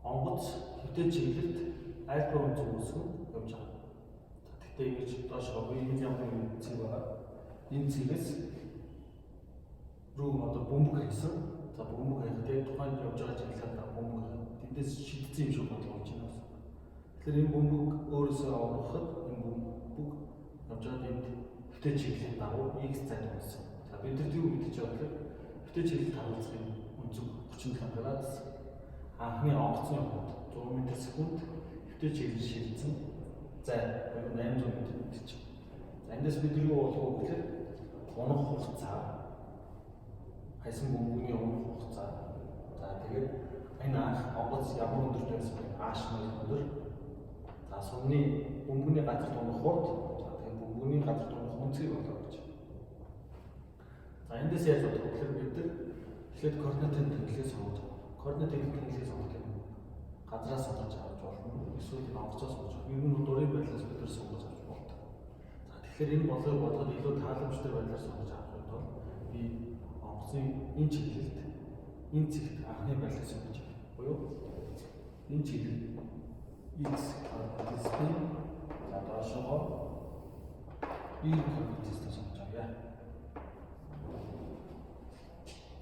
онгоц хэвтэ чиглэлд альфа үнцэг үүсгэн явж байгаа. Тэгтээ ингэж доош энэ ямар нэг цэг байгаа. Энэ цэгээс рүү одоо бөмбөг хайсан. За бөмбөг хайхад тухайн явж байгаа чиглэлээр бөмбөг тэндээс шидсэн юм шиг бодлогож байна. Тэгэхээр энэ бөмбөг өөрөөсөө аврахад энэ бөмбөг явж байгаа энд хэвтэ чиглэлийн дагуу x зайд болсон. За бид нар юу мэдэж байгаа гэхээр хэвтэ чиглэлд харуулсан үнцэг 37 градус анхны онгоцны хувьд 100 м/сек хэвтэ чиглэл шилжсэн зай 800 м гэж. За эндээс бид юу болох вэ гэхээр унах хугацаа хайсан бөмбөгийн унах хугацаа. За тэгээд энэ анх онгоц ямар өндөр байсан бэ? Ааш мэл өндөр. За сумны бөмбөгийн газар унах хурд. За тэгээд бөмбөгийн газар унах үнцгийг олоо гэж. За эндээс яаж бодох вэ гэхээр бид нар эхлээд координатын тэнхлээ сонгож байгаа. Координатын тэнхлээ сонгох юм. Газраас сонгож авч болно. Эсвэл онгоцоос сонгож. Ер нь дурын байдлаас бид нар сонгож авч болно. За тэгэхээр энэ болоод бодоход илүү тааламжтай байдлаар сонгож авах тул би онгоцны энэ чиглэлд энэ цэгт анхны байдлыг сонгож байна. Буюу энэ чиглэл x координаттай за доошоо y координаттай сонгож авъя.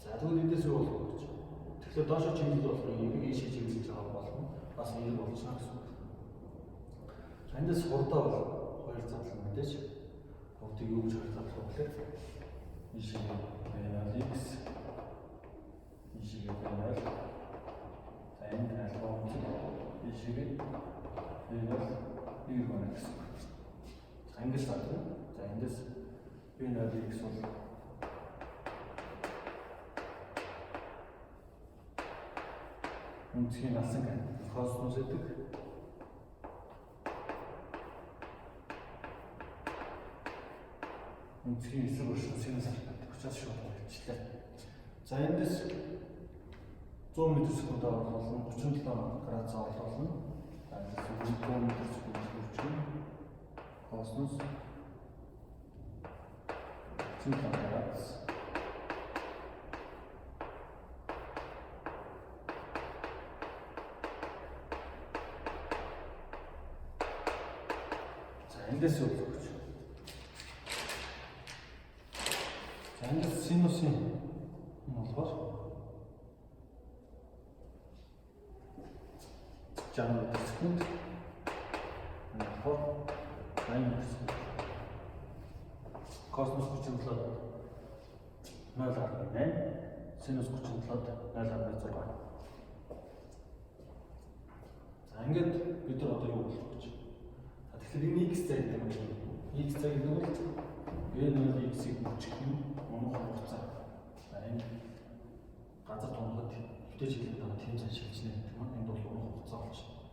За тэгвэл эндээс юу болох вэ гэж. Тэгэхээр доошоо чиглэл болох юм ийш чиглэл авах болно. Бас энэ болчихно гэсэн үг. За эндээс хурдаа бол хоёр задлан мэдээж хурдыг юу гэж хоёр задлах вэ гэхээр ийш x ийшээ байна. За энэ альфа үнцэг ийшээ энэ y байна гэсэн. За ингэж задлаа. За эндээс b0 x бол үнцгийн насан космос гэдэг үнцгийн эсрэг өршин синус алфа учраас шууд болчихлоо. За эндээс 100 м/сек болно 37 градус болно. За эндээс 100 м/сек хүрч космос 37 градус. Эндээс юу болох вэ? За эндээс синусын болохоор 60 м/сек болохоор 80 м/сек. Космос 37 0.8 синус 37 0.6. За ингээд бид нар одоо юу болох вэ гэж. Тэгэхээр энэ x зай гэдэг нь x зай гэдэг нь b0 x-ийг бүжих юм унах хугацаа. За энэ газар тунахад хэвтэ чиглэлд байгаа тийм зай шилжнэ гэдэг нь энд бол унах хугацаа болж байна.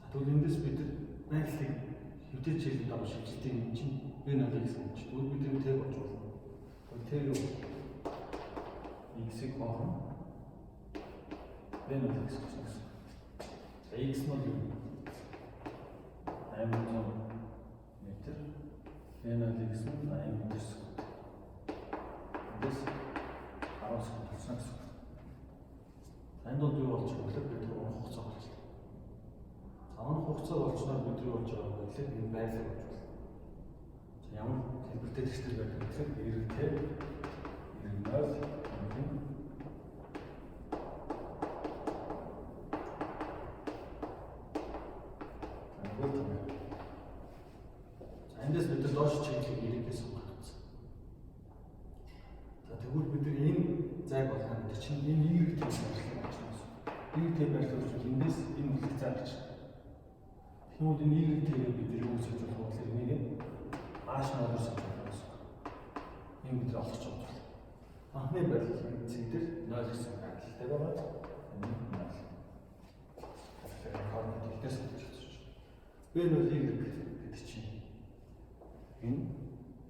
За тэгвэл эндээс бид найрлалыг хэвтэ чиглэлд байгаа шилжилтийн юм чинь b0 x гэж. Тэгвэл бид энэ тэг болж болно. Тэгвэл тэг юу x-ийг орно b0 x гэж байна. За x нь юу 800 м. B0 x нь 8 м/сек. Эндээс 10 секунд болсон гэсэн. Энд бол юу болж байгаа вэ? Бид унах хугацаа болж байна. За унах хугацаа болчноор бид юу болж байгаа вэ гэхээр энэ байрлал болж байна. За ямар температур төстэй байдаг вэ гэхээр 90 эндээс бид доош чиглэлийг ирээдээс сонгосон. За тэгвэл бид энэ зай болгоно гэдэг чинь энэ y тэм байрлал гэж байна. Y тэм байрлал гэж эндээс энэ үлдэх зай гэж. Тэгвэл энэ y тэм бид юу гэж болох вэ? Энийг ааш надад сонгох гэсэн. Энэ бид олох гэж байна. Анхны байрлал зэг дээр 0 гэсэн байрлалтай байгаа. Энэ 0. Тэгэхээр координат ихтэй сонгож байна. B0 y гэдэг чинь энэ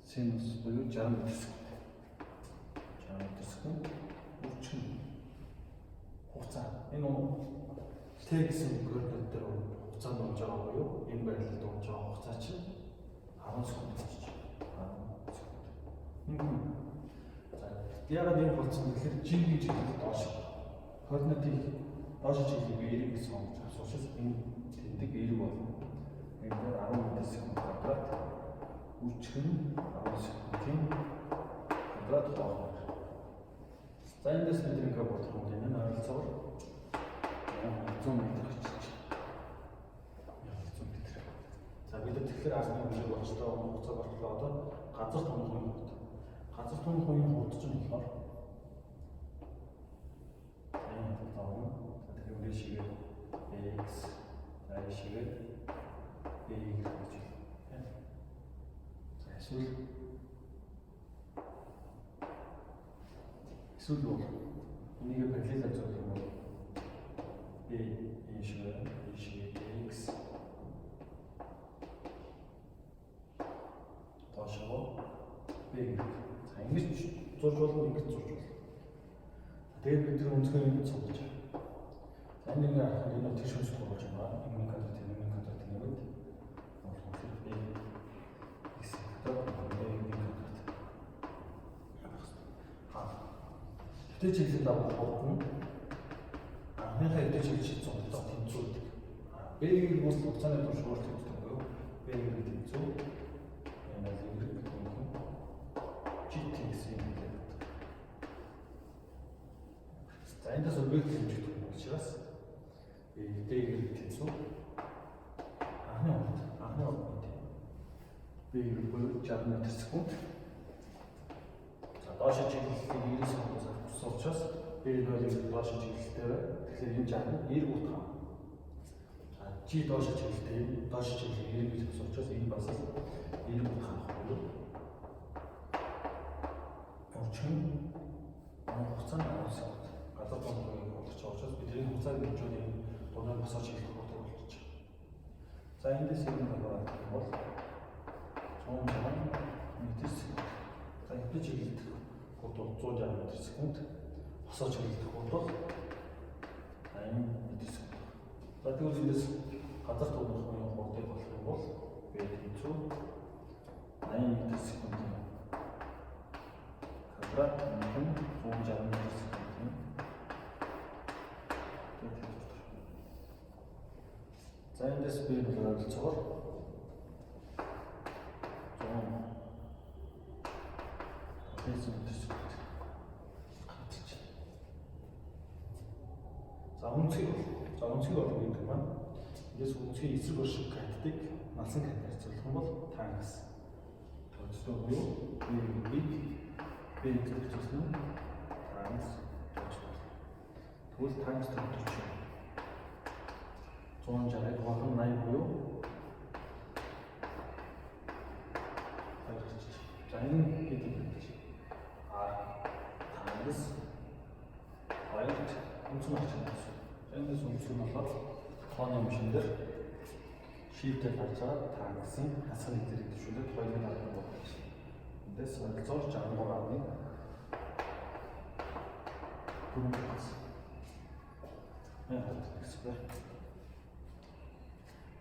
синус буюу 60 м/сек. 60 м/сек үрчин хугацаа. Энэ Т гэсэн координат дээр хугацаанд болж байгаа буюу энэ байрлалд болж байгаа хугацаа чинь 10 секунд болчих. 10 секунд. За яагаад энэ болсон гэхээр G гэж хэлээд доош координатыг доош чиглэлийг эерэг гэж сонгож авах учраас энэ тэмдэг эерэг болно. Энэ 10 ms квадрат үүсгэх нь 10 секундын квадрат хоолой. За эндээс бид ингээ бодох юм энэ ойролцоогоор 100 м гэж. 100 м. За бид тэгэхээр арсны хэмжээг болцтой хугацаа болтлоо одоо газар тунх хувийн хурд. Газар тунх хувийн хурд чинь болохоор энэ шигээ x шигээ y гэж байна. За эсвэл бол энийг параллел зурх юм бол шигээ x доошоо b. За ингэж зурж болно, ингэж зурж болно. Тэгээд бид тэр өнцгөө ингэж судлаж байна. За энэ нэг энэ тийшээс туулж байгаа. Энэ квадрат нэмээд болох нь b x квадрат хэвтэй чиглэлийн давуу хурд нь анхныхаа хэвтэй чиглэл зурдаг тэнцүү гэдэг. B-ийг бол хугацааны турш өөрчлөгддөг буюу B-ийг тэнцүү энэ зэрэг GT гэсэн юм гэдэг. За эндээс объект хэмжигдэх юм учраас B-ийг тэнцүү анхны объект B-ийг буюу 60 м/сек. За доош чиглэлийг 90 см учраас B-ийг доош чиглэлтэй. Тэгэхээр энэ 60 90 утга. G доош чиглэлтэй, доош чиглэл 90 гэж учраас энэ бас 90 утга хавах. Орчин хугацааны 10 секунд. Газар тунхагийн болж байгаа учраас бид энэ хугацааг хэмжүүний дугаар босоо чиглэх болдог болж байна. За эндээс юм харах юм бол 160 м/сек. За хэвтэй чиглэлд бол 160 м/сек. Босоо чиглэлд бол 80 м/сек. За тэгвэл эндээс газар тунхагийн хурдыг болох юм бол B тэнцүү 80 м/сек. Квадрат 160 м/сек. За эндээс B бол ойролцоогоор 100 м/сек. За үнцгийг бол гэдэг маань эндээс үнцгийн эсрэг өршиг катдаг налсан кат харьцуулах юм бол танкс. Тооцоо буюу B гэж хэлсэн нь танкс. Тэгвэл танкс төвчөө 160-ыг 80 буюу за энэ хэд юм бэ? Танкс 2 үнцэн очиж эндээс үнцэг нь болоод тооны машин дээр шийдэл гарч байгаа танксын хасгын зэрэг төшөөлөд 2-ыг дарах болно. Эндээс ойролцоогоор 63.1 гүрэмжлэс.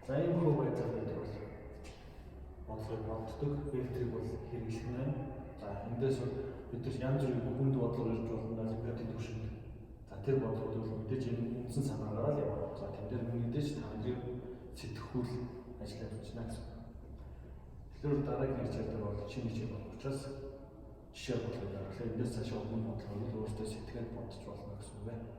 За энэ хөө байцаа байдаг бол бодлогыг боддог, векторыг бол хэрэглэх нь. За эндээс бид нар янз бүрийн бүхэнд бодлого ирж болно, алгоритмын түвшинд. За тэр бодлогууд бол мэдээж энэ үндсэн санаагаар л яваа. За тэн дээр мэдээж та нарыг сэтгхүүл ажиллаж байна гэсэн. Тэгэхээр дараагийн ярьж байгаа бол шинэ хичээл болох учраас жишээ бодлого дараалал эндээс цаашаа өмнө бодлогыг өөртөө сэтгэл бодож болно гэсэн үг.